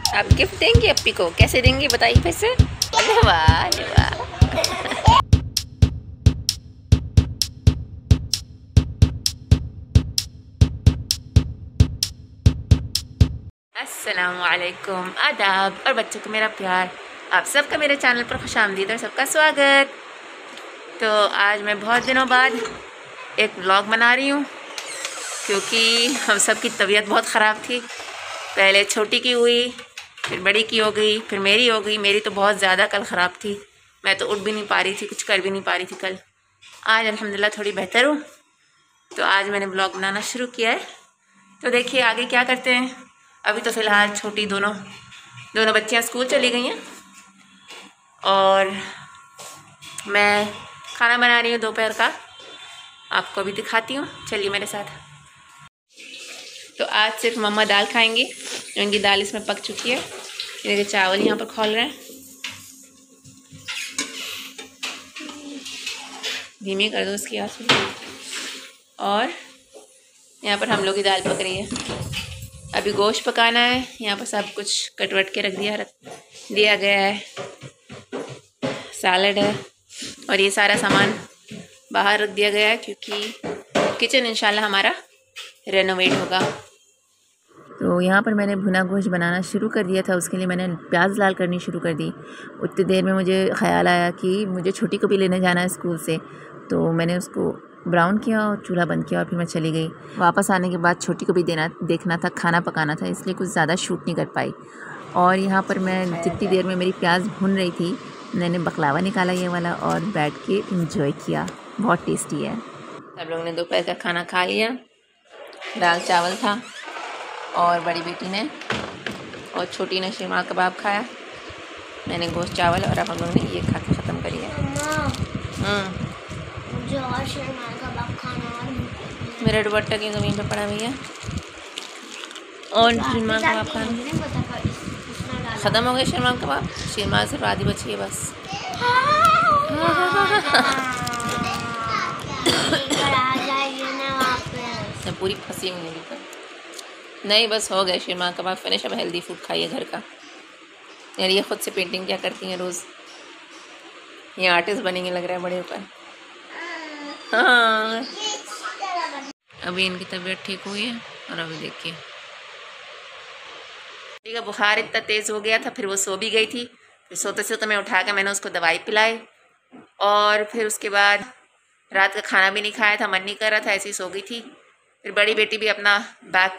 आप गिफ्ट देंगे अप्पी को? कैसे देंगे बताइए फिर से। अरे वाह अरे वाह। अस्सलामुअलैकुम, आदाब और बच्चों को मेरा प्यार। आप सबका मेरे चैनल पर खुशामदीद और सबका स्वागत। तो आज मैं बहुत दिनों बाद एक व्लॉग बना रही हूँ क्योंकि हम सब की तबीयत बहुत ख़राब थी। पहले छोटी की हुई, फिर बड़ी की हो गई, फिर मेरी हो गई। मेरी तो बहुत ज़्यादा कल ख़राब थी, मैं तो उठ भी नहीं पा रही थी, कुछ कर भी नहीं पा रही थी कल। आज अल्हम्दुलिल्लाह थोड़ी बेहतर हूँ, तो आज मैंने ब्लॉग बनाना शुरू किया है। तो देखिए आगे क्या करते हैं। अभी तो फ़िलहाल छोटी दोनों बच्चियाँ स्कूल चली गई हैं और मैं खाना बना रही हूँ दोपहर का। आपको अभी दिखाती हूँ, चलिए मेरे साथ। तो आज सिर्फ मम्मा दाल खाएंगी, उनकी दाल इसमें पक चुकी है। मेरे चावल यहाँ पर खोल रहे हैं, धीमी कर दो उसकी आंच। और यहाँ पर हम लोग की दाल पक रही है। अभी गोश्त पकाना है, यहाँ पर सब कुछ कटवट के रख दिया गया है। सैलड है और ये सारा सामान बाहर रख दिया गया है क्योंकि किचन इंशाल्लाह हमारा रेनोवेट होगा। तो यहाँ पर मैंने भुना गोश्त बनाना शुरू कर दिया था। उसके लिए मैंने प्याज लाल करनी शुरू कर दी। उतनी देर में मुझे ख्याल आया कि मुझे छोटी को भी लेने जाना है स्कूल से, तो मैंने उसको ब्राउन किया और चूल्हा बंद किया और फिर मैं चली गई। वापस आने के बाद छोटी को भी देखना था, खाना पकाना था, इसलिए कुछ ज़्यादा शूट नहीं कर पाई। और यहाँ पर मैं जितनी देर में मेरी प्याज भुन रही थी, मैंने बकलावा निकाला ये वाला और बैठ के इंजॉय किया। बहुत टेस्टी है। सब लोग ने दोपहर का खाना खा लिया। दाल चावल था और बड़ी बेटी ने और छोटी ने शीरमा कबाब खाया। मैंने गोश्त चावल और अब हम लोग ने ये खा के ख़त्म करी है। मुझे और शीरमा कबाब खाना और मेरा दुपट्टा की ज़मीन पर पड़ा हुई है और शीरमा कबाब खाना ख़त्म हो गया। शीरमा कबाब, शीरमा सिर्फ आधी बची है बस। पूरी फंसी हुई है नहीं, बस हो गया शीरमा कबाब फिनिश। अब हेल्दी फूड खाइए घर का। यार ये खुद से पेंटिंग क्या करती हैं रोज़, ये आर्टिस्ट बनेंगे लग रहा है बड़े ऊपर। हाँ अभी इनकी तबीयत ठीक हुई है और अभी देखिए का बुखार इतना तेज़ हो गया था, फिर वो सो भी गई थी। फिर सोते सोते मैं उठा कर मैंने उसको दवाई पिलाई और फिर उसके बाद रात का खाना भी नहीं खाया था, मन नहीं कर रहा था, ऐसी सो गई थी। फिर बड़ी बेटी भी अपना बैग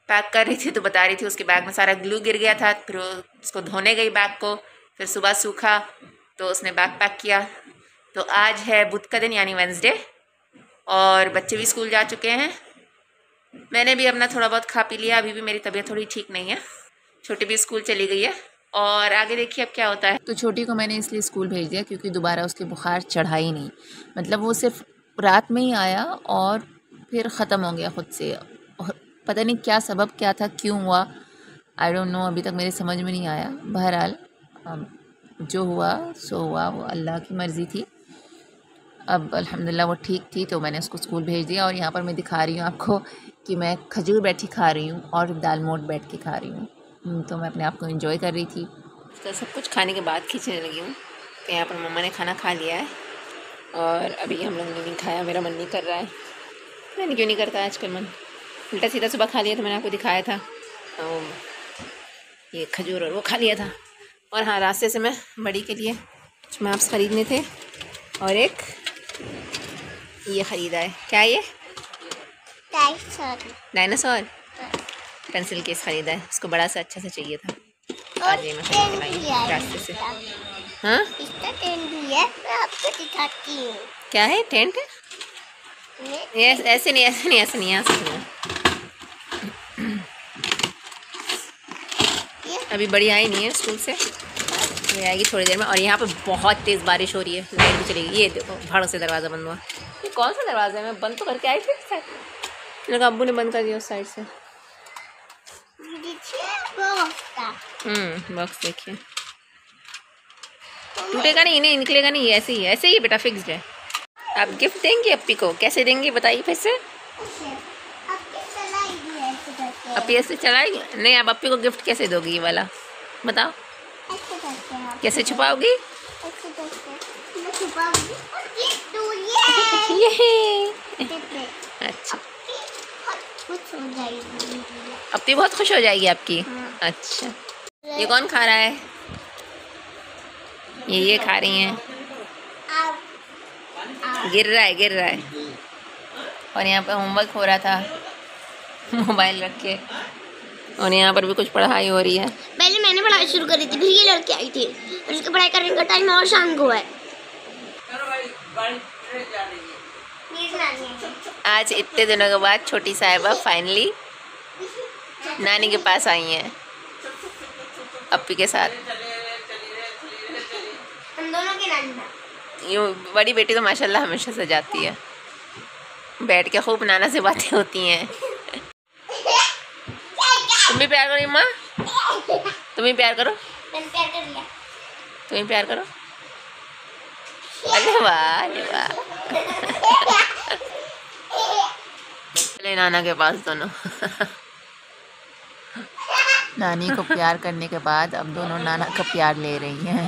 पैक कर रही थी तो बता रही थी उसके बैग में सारा ग्लू गिर गया था। फिर उसको धोने गई बैग को, फिर सुबह सूखा तो उसने बैग पैक किया। तो आज है बुध का दिन यानी वेंसडे और बच्चे भी स्कूल जा चुके हैं। मैंने भी अपना थोड़ा बहुत खा पी लिया। अभी भी मेरी तबीयत थोड़ी ठीक नहीं है। छोटी भी स्कूल चली गई है और आगे देखिए अब क्या होता है। तो छोटी को मैंने इसलिए स्कूल भेज दिया क्योंकि दोबारा उसके बुखार चढ़ा ही नहीं। मतलब वो सिर्फ रात में ही आया और फिर ख़त्म हो गया खुद से। पता नहीं क्या सबब क्या था, क्यों हुआ, आई डोंट नो, अभी तक मेरे समझ में नहीं आया। बहरहाल जो हुआ सो हुआ, वो अल्लाह की मर्ज़ी थी। अब अल्हम्दुलिल्लाह वो ठीक थी तो मैंने उसको स्कूल भेज दिया। और यहाँ पर मैं दिखा रही हूँ आपको कि मैं खजूर बैठी खा रही हूँ और दाल मोट बैठ के खा रही हूँ। तो मैं अपने आप को एंजॉय कर रही थी। तो सब कुछ खाने के बाद खींचने लगी हूँ। तो यहाँ पर मम्मा ने खाना खा लिया है और अभी हम लोग ने नहीं खाया। मेरा मन नहीं कर रहा है, पता नहीं क्यों नहीं करता आजकल मन। उल्टा सीधा सुबह खा लिया था, मैंने आपको दिखाया था ये खजूर और वो खा लिया था। और हाँ, रास्ते से मैं बड़ी के लिए कुछ मैप्स ख़रीदने थे और एक ये ख़रीदा है। क्या ये? डायनासोर पेंसिल केस ख़रीदा है। उसको बड़ा सा अच्छा सा चाहिए था। आज ये मैं ख़रीद लाई रास्ते से। हाँ इसका टेंट भी है, मैं आपको दिखाती हूँ। क्या है? टेंट है? ये ऐसे नहीं ऐसे नहीं ऐसे नहीं ऐसे नहीं। अभी बड़ी आई नहीं है स्कूल से, ये आएगी थोड़ी देर में। और यहाँ पे बहुत तेज़ बारिश हो रही है, लाइट भी चली गई। ये देखो भाड़ से दरवाज़ा बंद हुआ। ये कौन सा दरवाज़ा है? मैं बंद तो करके आई थी, मेरे अब्बू ने बंद कर दिया उस साइड से। बॉक्स देखिए, टूटेगा नहीं, नहीं निकलेगा नहीं, ऐसे ही ऐसे ही बेटा फिक्स्ड है। आप गिफ्ट देंगे अप्पी को? कैसे देंगे बताइए फिर से। अपी ऐसे चलाएगी? नहीं, आप अपी को गिफ्ट कैसे दोगी ये वाला, बताओ। ऐसे करते हैं आप। कैसे छुपाओगी? ऐसे करते हैं। मैं छुपाऊंगी और गिफ्ट दूंगी। ये अच्छा, खुश हो जाएगी। अपी बहुत खुश हो जाएगी आपकी। हाँ। अच्छा, ये कौन खा रहा है? ये खा रही हैं। गिर रहा है। और यहाँ पर होमवर्क हो रहा था मोबाइल रख के, और यहाँ पर भी कुछ पढ़ाई हो रही है। पहले मैंने पढ़ाई शुरू करी थी, फिर ये लड़की आई थी, और उसकी पढ़ाई करने का टाइम और शाम को है। आज इतने दिनों के बाद छोटी साहिबा फाइनली नानी के पास आई हैं अपी के साथ। हम दोनों की नानी। यूँ बड़ी बेटी तो माशाल्लाह हमेशा से जाती है, बैठ के खूब नाना से बातें होती हैं। तुम भी प्यार करो माँ, तुम भी प्यार करो, मैंने प्यार कर लिया। तुम भी प्यार करो। अरे वाह, अरे वाह। चले नाना के पास दोनों। नानी को प्यार करने के बाद अब दोनों नाना का प्यार ले रही हैं।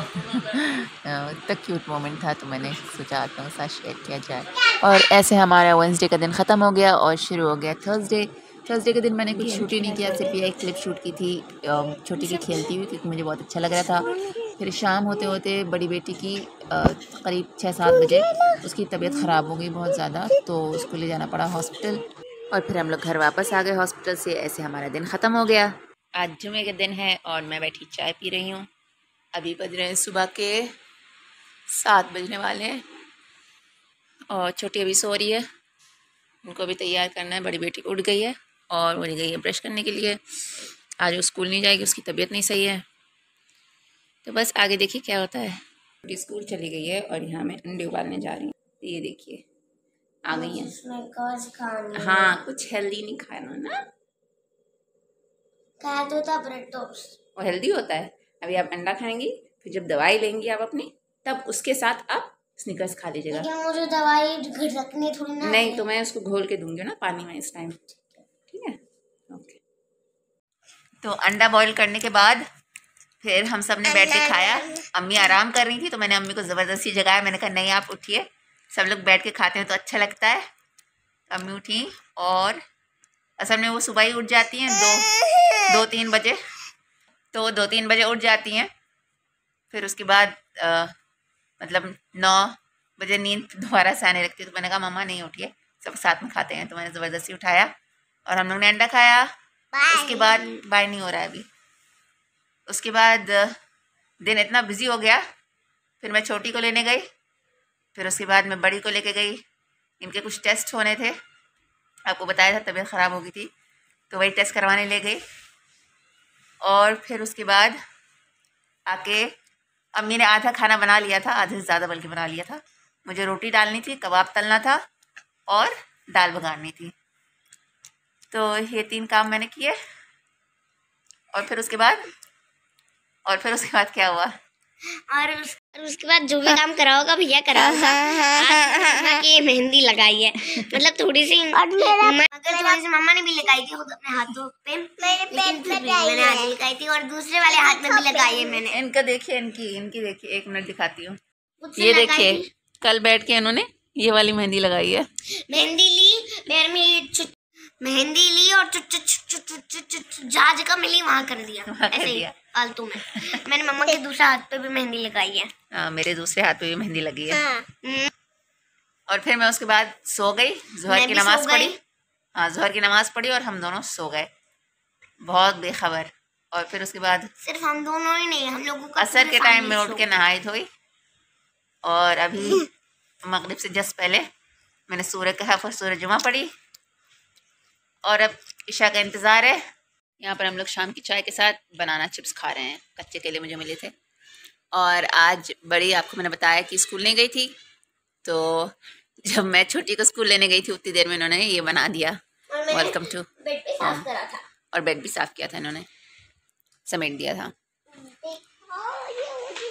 इतना क्यूट मोमेंट था, तो मैंने सोचा आपके साथ शेयर किया जाए। और ऐसे हमारा वेडनेसडे का दिन ख़त्म हो गया और शुरू हो गया थर्सडे के दिन मैंने कुछ शूट ही नहीं किया, सिर्फ ये एक क्लिप शूट की थी छोटी की खेलती हुई, क्योंकि मुझे बहुत अच्छा लग रहा था। फिर शाम होते होते बड़ी बेटी की करीब 6-7 बजे उसकी तबीयत ख़राब हो गई बहुत ज़्यादा, तो उसको ले जाना पड़ा हॉस्पिटल, और फिर हम लोग घर वापस आ गए हॉस्पिटल से। ऐसे हमारा दिन ख़त्म हो गया। आज जुमे के दिन है और मैं बैठी चाय पी रही हूँ। अभी बज रहे हैं सुबह के 7 बजने वाले हैं, और छोटी अभी सो रही है, उनको भी तैयार करना है। बड़ी बेटी उठ गई है और वो गई है ब्रश करने के लिए। आज वो स्कूल नहीं जाएगी, उसकी तबीयत नहीं सही है, तो बस आगे देखिए क्या होता है। छोटी स्कूल चली गई है और यहाँ मैं अंडे उबालने जा रही हूँ। ये देखिए आ गई हैं। हाँ, कुछ हेल्दी नहीं खाना ना, खाया तो था ब्रेड टोस्ट, वो हेल्दी होता है। अभी आप अंडा खाएंगी, फिर जब दवाई लेंगी आप अपनी, तब उसके साथ आप स्निकर्स खा लीजिएगा। लेकिन मुझे दवाई घर रखनी थोड़ी ना। नहीं, तो मैं उसको घोल के दूंगी ना पानी में इस टाइम, ठीक है। ओके, तो अंडा बॉईल करने के बाद फिर हम सब ने बैठ के खाया। अम्मी आराम कर रही थी, तो मैंने अम्मी को ज़बरदस्ती जगाया। मैंने कहा नहीं आप उठिए, सब लोग बैठ के खाते हैं तो अच्छा लगता है। अम्मी उठी, और असल में वो सुबह ही उठ जाती हैं 2-3 बजे, तो 2-3 बजे उठ जाती हैं। फिर उसके बाद मतलब 9 बजे नींद दोबारा से आने लगती है, तो मैंने कहा मम्मा नहीं उठिए, सब साथ में खाते हैं, तो मैंने ज़बरदस्ती उठाया और हम लोग ने अंडा खाया। उसके बाद बाय नहीं हो रहा है अभी। उसके बाद दिन इतना बिजी हो गया, फिर मैं छोटी को लेने गई, फिर उसके बाद मैं बड़ी को लेके गई। इनके कुछ टेस्ट होने थे, आपको बताया था तबीयत ख़राब हो गई थी, तो वही टेस्ट करवाने ले गई। और फिर उसके बाद आके अम्मी ने आधा खाना बना लिया था, आधे से ज़्यादा बल्कि बना लिया था। मुझे रोटी डालनी थी, कबाब तलना था और दाल बघारनी थी, तो ये 3 काम मैंने किए। और फिर उसके बाद क्या हुआ? और उसके बाद जो भी काम करा होगा भैया करा होगा। आज की मेहंदी लगाई है, मतलब थोड़ी सी मम्मा ने भी लगाई थी खुद अपने हाथों पे, लेकिन फिर भी मैंने आज लगाई थी, और दूसरे वाले हाथ में भी लगाई है मैंने। इनका देखिए, इनकी देखिए, 1 मिनट दिखाती हूँ। ये देखिए, कल बैठ के इन्होंने ये वाली मेहंदी लगाई है। मेहंदी ली और जहाँ जगह मिली वहाँ कर दिया, ऐसे ही फालतू में। मैंने मम्मा के दूसरे हाथ पे भी मेहंदी लगाई है। हाँ, मेरे दूसरे हाथ पे भी मेहंदी लगी है। और फिर मैं उसके बाद सो गई, ज़ोहर की नमाज़ पढ़ी। हाँ, ज़ोहर की नमाज़ पढ़ी और हम दोनों सो गए, बहुत बेखबर। और फिर उसके बाद सिर्फ हम दोनों ही नहीं, हम लोगों का असर के टाइम में उठ के नहाई धोई, और अभी मगरिब से जस्ट पहले मैंने सूरह कहफ और सूरह जुमा पढ़ी, और अब इशा का इंतज़ार है। यहाँ पर हम लोग शाम की चाय के साथ बनाना चिप्स खा रहे हैं, कच्चे केले मुझे मिले थे। और आज बड़ी, आपको मैंने बताया कि स्कूल नहीं गई थी, तो जब मैं छोटी को स्कूल लेने गई थी उतनी देर में इन्होंने ये बना दिया, वेलकम टू होम, और बेड भी साफ़ किया था इन्होंने, समेट दिया था।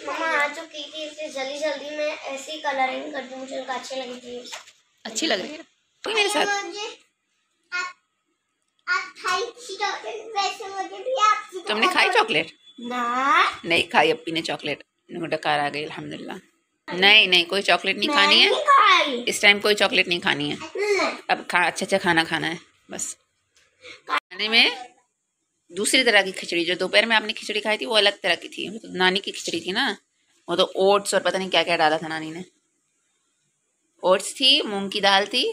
मम्मा आज जो की थी इसे जल्दी में ऐसी कलरिंग कर दी, मुझे अच्छी लगी थी। अच्छी लग रही है कोई मेरे साथ? तुमने खाई चॉकलेट? ना नहीं खाई, अपी ने चॉकलेट। डकार आ गई अल्हम्दुलिल्लाह। नहीं कोई चॉकलेट नहीं खानी है इस टाइम, कोई चॉकलेट नहीं खानी है। अब अच्छा खाना खाना है बस। खाने में दूसरी तरह की खिचड़ी, जो दोपहर में आपने खिचड़ी खाई थी वो अलग तरह की थी। वो तो नानी की खिचड़ी थी ना, वो तो ओट्स और पता नहीं क्या क्या डाला था नानी ने। ओट्स थी, मूंग की दाल थी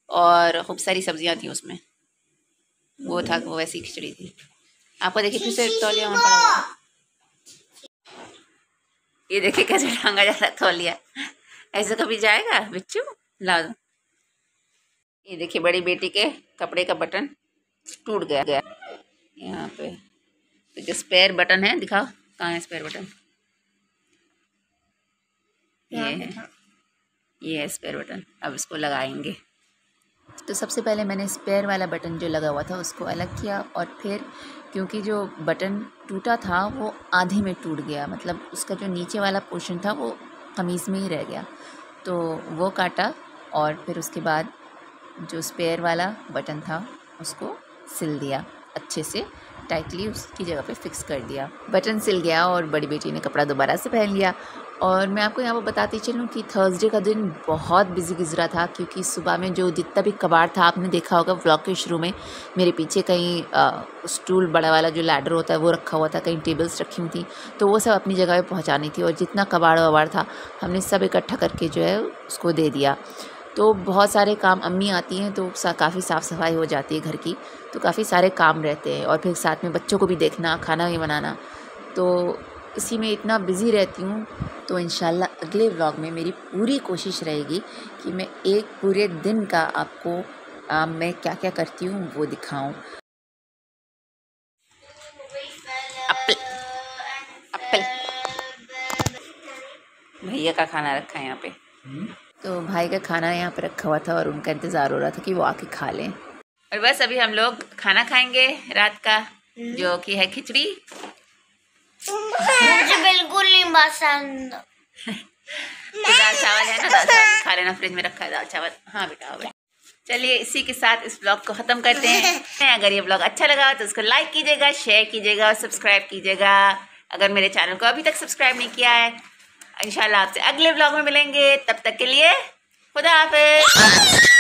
और खूब सारी सब्जियां थी उसमें। वो था, वो वैसी खिचड़ी थी। आपको देखिए फिर से तौलिया में पड़ा हुआ। ये देखिए कैसे टांगा जा रहा तौलिया। ऐसे कभी जाएगा बिच्चू? ला दो। ये देखिए बड़ी बेटी के कपड़े का बटन टूट गया यहाँ पे। तो जो स्पेयर बटन है, दिखाओ कहाँ है स्पेयर बटन। ये है स्पेयर बटन। अब इसको लगाएंगे। तो सबसे पहले मैंने स्पेयर वाला बटन जो लगा हुआ था उसको अलग किया, और फिर क्योंकि जो बटन टूटा था वो आधे में टूट गया, मतलब उसका जो नीचे वाला पोर्शन था वो कमीज़ में ही रह गया, तो वो काटा। और फिर उसके बाद जो स्पेयर वाला बटन था उसको सिल दिया, अच्छे से टाइटली उसकी जगह पे फिक्स कर दिया। बटन सिल गया और बड़ी बेटी ने कपड़ा दोबारा से पहन लिया। और मैं आपको यहाँ पर बताती चलूँ कि थर्सडे का दिन बहुत बिजी गुजरा था, क्योंकि सुबह में जो जितना भी कबाड़ था, आपने देखा होगा व्लॉग के शुरू में मेरे पीछे कहीं स्टूल बड़ा वाला जो लैडर होता है वो रखा हुआ था, कहीं टेबल्स रखी हुई थी, तो वो सब अपनी जगह पे पहुँचानी थी। और जितना कबाड़ वबाड़ था हमने सब इकट्ठा करके जो है उसको दे दिया। तो बहुत सारे काम, अम्मी आती हैं तो काफ़ी साफ़ सफाई हो जाती है घर की, तो काफ़ी सारे काम रहते हैं। और फिर साथ में बच्चों को भी देखना, खाना भी बनाना, तो इसी में इतना बिज़ी रहती हूँ। तो इंशाल्लाह अगले व्लॉग में मेरी पूरी कोशिश रहेगी कि मैं एक पूरे दिन का आपको मैं क्या क्या करती हूँ वो दिखाऊँ। एप्पल भैया का खाना रखा है यहाँ पे। तो भाई का खाना यहाँ पे रखा हुआ था और उनका इंतज़ार हो रहा था कि वो आके खा लें। और बस अभी हम लोग खाना खाएंगे रात का, जो कि है खिचड़ी। मुझे बिल्कुल नहीं पसंद। तो दाल चावल है ना, दाल चावल खा लेना, फ्रिज में रखा है दाल चावल। हाँ बेटा, हाँ बेटा। चलिए इसी के साथ इस ब्लॉग को ख़त्म करते हैं। अगर ये ब्लॉग अच्छा लगा तो उसको लाइक कीजिएगा, शेयर कीजिएगा और सब्सक्राइब कीजिएगा। अगर मेरे चैनल को अभी तक सब्सक्राइब नहीं किया है, इंशाल्लाह आपसे अगले ब्लॉग में मिलेंगे। तब तक के लिए खुदा हाफिज़।